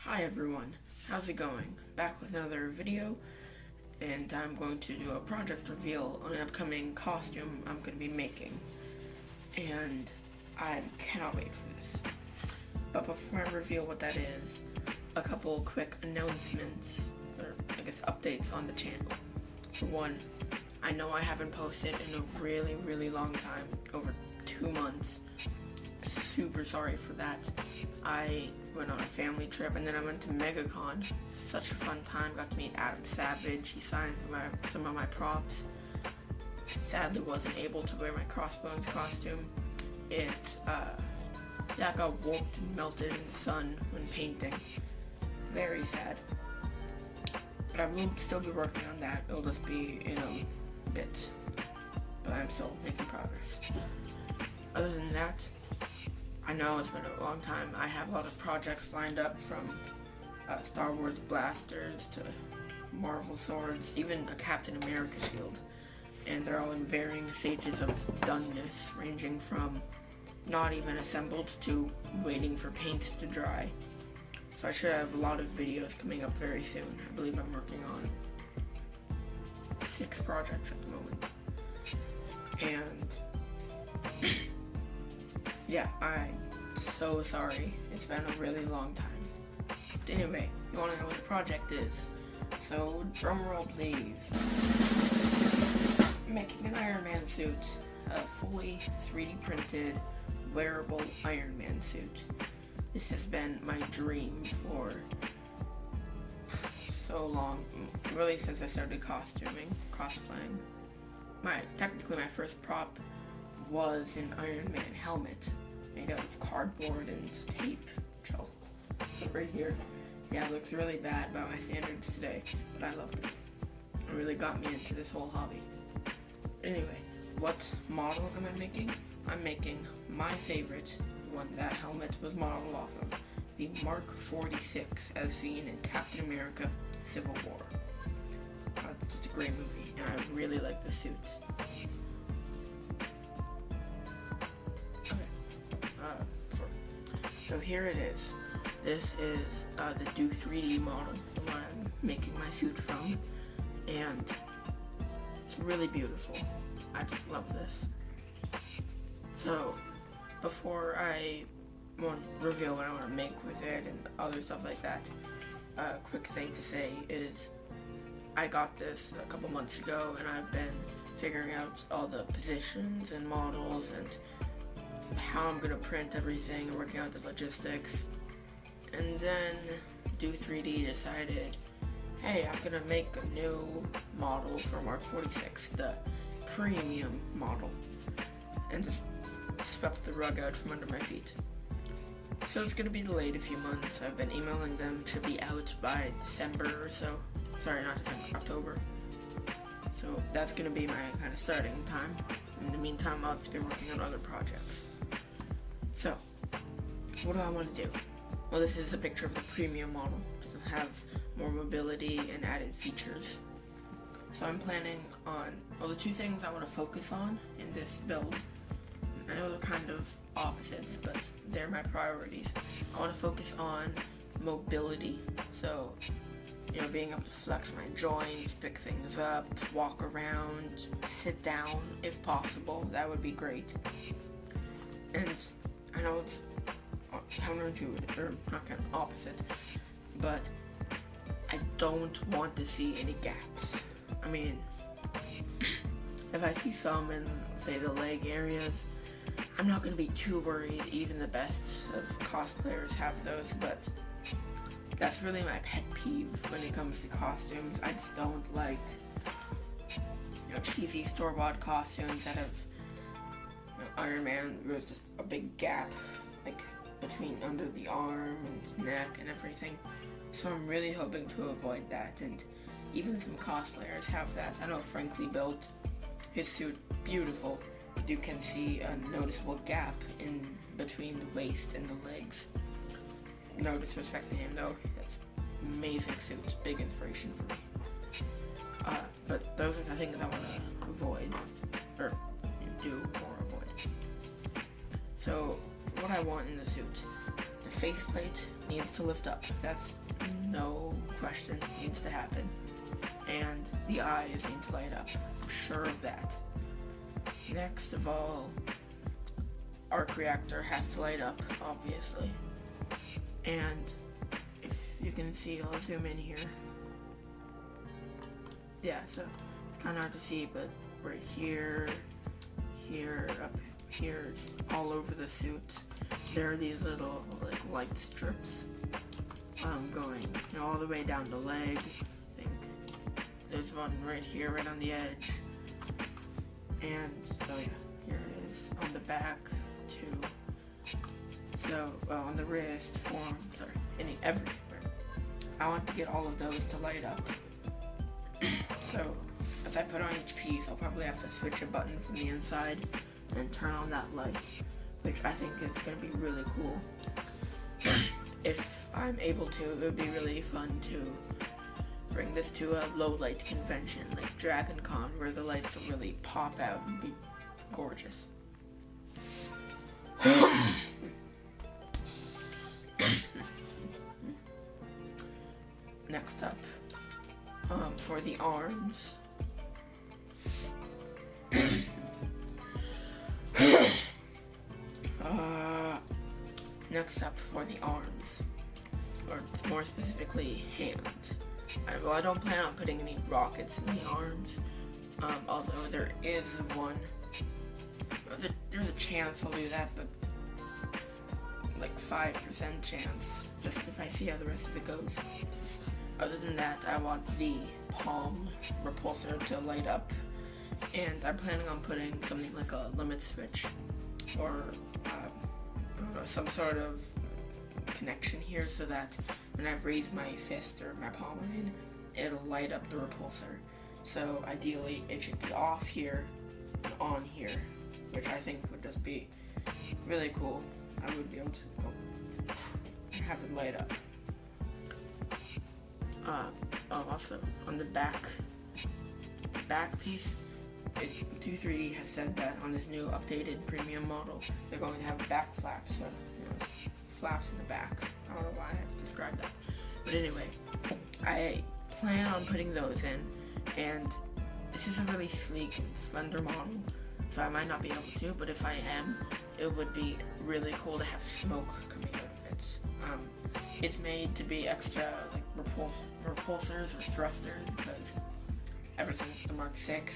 Hi everyone, how's it going? Back with another video, and I'm going to do a project reveal on an upcoming costume I'm going to be making. And I cannot wait for this. But before I reveal what that is, a couple quick announcements, or I guess updates on the channel. For one, I know I haven't posted in a really long time, over 2 months. Super sorry for that. I went on a family trip and then I went to MegaCon. Such a fun time. Got to meet Adam Savage. He signed some of my props. Sadly wasn't able to wear my Crossbones costume. It got warped and melted in the sun when painting. Very sad. But I will still be working on that. It'll just be in a bit. But I'm still making progress. Other than that, I know it's been a long time. I have a lot of projects lined up, from Star Wars blasters to Marvel swords, even a Captain America shield. And they're all in varying stages of doneness, ranging from not even assembled to waiting for paint to dry. So I should have a lot of videos coming up very soon. I believe I'm working on 6 projects at the moment. And yeah, I'm so sorry. It's been a really long time. But anyway, you want to know what the project is. So, drum roll please. Making an Iron Man suit. A fully 3D printed, wearable Iron Man suit. This has been my dream for so long. Really since I started cosplaying. Technically my first prop was an Iron Man helmet made out of cardboard and tape, which I'll put right here. Yeah, it looks really bad by my standards today, but I loved it. It really got me into this whole hobby. Anyway, what model am I making? I'm making my favorite, the one that helmet was modeled off of, the Mark 46 as seen in Captain America Civil War. It's just a great movie, and I really like the suit. So here it is. This is the Do 3D model, the one I'm making my suit from, and it's really beautiful. I just love this. So before I reveal what I want to make with it and other stuff like that, a quick thing to say is I got this a couple months ago, and I've been figuring out all the positions and models and how I'm gonna print everything and working out the logistics. And then Do 3D decided, hey, I'm gonna make a new model for Mark 46, the premium model, and just swept the rug out from under my feet. So it's gonna be delayed a few months. I've been emailing them, should be out by December or so. Sorry, not December, October. So that's gonna be my kind of starting time. In the meantime, I'll just be working on other projects. So, what do I want to do? Well, this is a picture of the premium model. It doesn't have more mobility and added features. So I'm planning on, well, the 2 things I want to focus on in this build. I know they're kind of opposites, but they're my priorities. I want to focus on mobility. So, being able to flex my joints, pick things up, walk around, sit down if possible. That would be great. And I know it's counterintuitive, or not kind of opposite, but I don't want to see any gaps. I mean, if I see some in, say, the leg areas, I'm not going to be too worried. Even the best of cosplayers have those, but that's really my pet peeve when it comes to costumes. I just don't like, cheesy store-bought costumes that have Iron Man, there's just a big gap, like, between under the arm and neck and everything. So I'm really hoping to avoid that, and even some cosplayers have that. I know Frankly built his suit beautiful, but you can see a noticeable gap in between the waist and the legs. No disrespect to him though, that's amazing suit, big inspiration for me. But those are the things I want to avoid, or do or avoid. So, what I want in the suit, the faceplate needs to lift up. That's no question, needs to happen. And the eyes need to light up. I'm sure of that. Next of all, arc reactor has to light up, obviously. And if you can see, I'll zoom in here. Yeah, so it's kind of hard to see, but right here, here, up here, all over the suit, there are these little like light strips going all the way down the leg. I think there's one right here, right on the edge, and oh yeah, here it is on the back too. So on the wrist, forearm, sorry, everywhere. I want to get all of those to light up. So as I put on each piece, I'll probably have to switch a button from the inside and turn on that light, which I think is going to be really cool. If I'm able to, it would be really fun to bring this to a low light convention like Dragon Con, where the lights will really pop out and be gorgeous. Next up, for the arms. Next up for the arms, or more specifically hands. Well, I don't plan on putting any rockets in the arms, although there is one. There's a chance I'll do that, but like 5% chance, just if I see how the rest of it goes. Other than that, I want the palm repulsor to light up, and I'm planning on putting something like a limit switch, or some sort of connection here, so that when I raise my fist or my palm, it'll light up the repulsor. So ideally, it should be off here and on here, which I think would just be really cool. I would be able to go and have it light up. Also on the back piece, 2-3D has said that on this new updated premium model, they're going to have back flaps, so flaps in the back. I don't know why I had to describe that, but anyway, I plan on putting those in, and this is a really sleek and slender model, so I might not be able to, but if I am, it would be really cool to have smoke coming out of it. It's made to be extra like repulsors or thrusters, because ever since the Mark 6,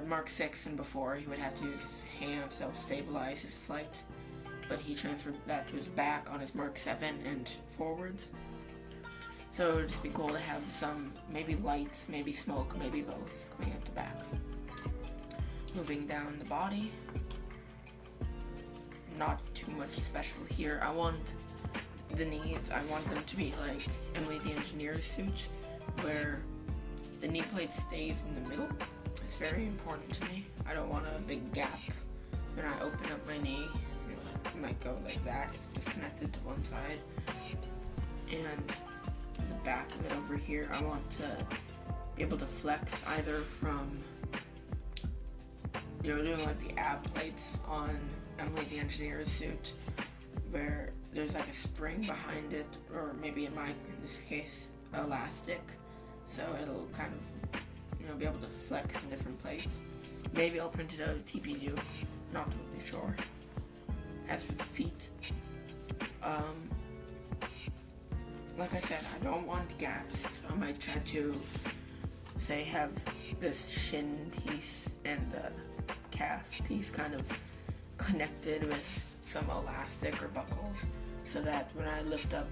Mark 6 and before, he would have to use his hands to stabilize his flight, but he transferred that to his back on his Mark 7 and forwards. So it would just be cool to have some, maybe lights, maybe smoke, maybe both coming out the back. Moving down the body, not too much special here. I want the knees, I want them to be like Emily the Engineer's suit, where the knee plate stays in the middle. It's very important to me. I don't want a big gap when I open up my knee. It might go like that if it's connected to one side. And the back of it over here, I want to be able to flex either from, doing like the ab plates on Emily the Engineer's suit, where there's like a spring behind it, or maybe in this case, elastic, so it'll kind of, be able to flex in different places. Maybe I'll print it out of TPU, not totally sure. As for the feet, like I said, I don't want gaps, so I might try to, say, have this shin piece and the calf piece kind of connected with some elastic or buckles, so that when I lift up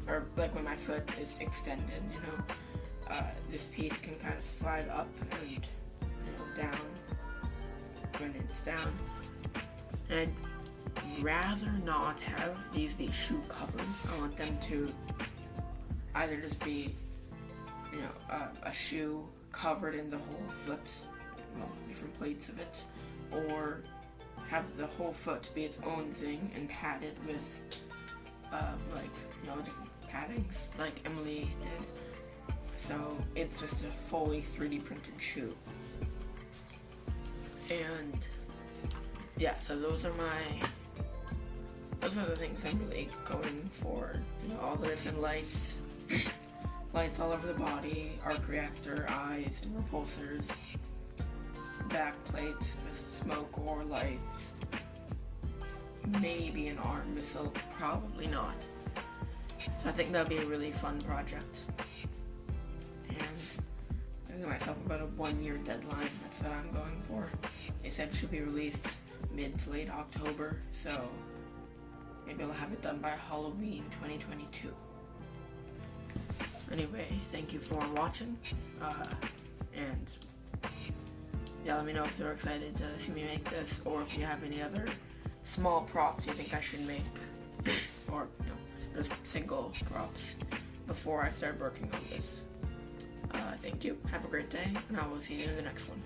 when my foot is extended, this piece can kind of slide up and down when it's down. And I'd rather not have these be shoe covers. I want them to either just be a shoe covered in the whole foot, different plates of it, or have the whole foot be its own thing and padded with different paddings like Emily did. So it's just a fully 3D printed shoe. And yeah, so those are my those are the things I'm really going for. You know, all the different lights, lights all over the body, arc reactor, eyes, and repulsors, back plates with smoke or lights, maybe an arm missile, probably not. So I think that'll be a really fun project. And I give myself about a 1-year deadline. That's what I'm going for. They said it should be released mid to late October, so maybe I'll have it done by Halloween 2022. Anyway, thank you for watching, and yeah, let me know if you're excited to see me make this, or if you have any other small props you think I should make, or just single props before I start working on this. Thank you, have a great day, and I will see you in the next one.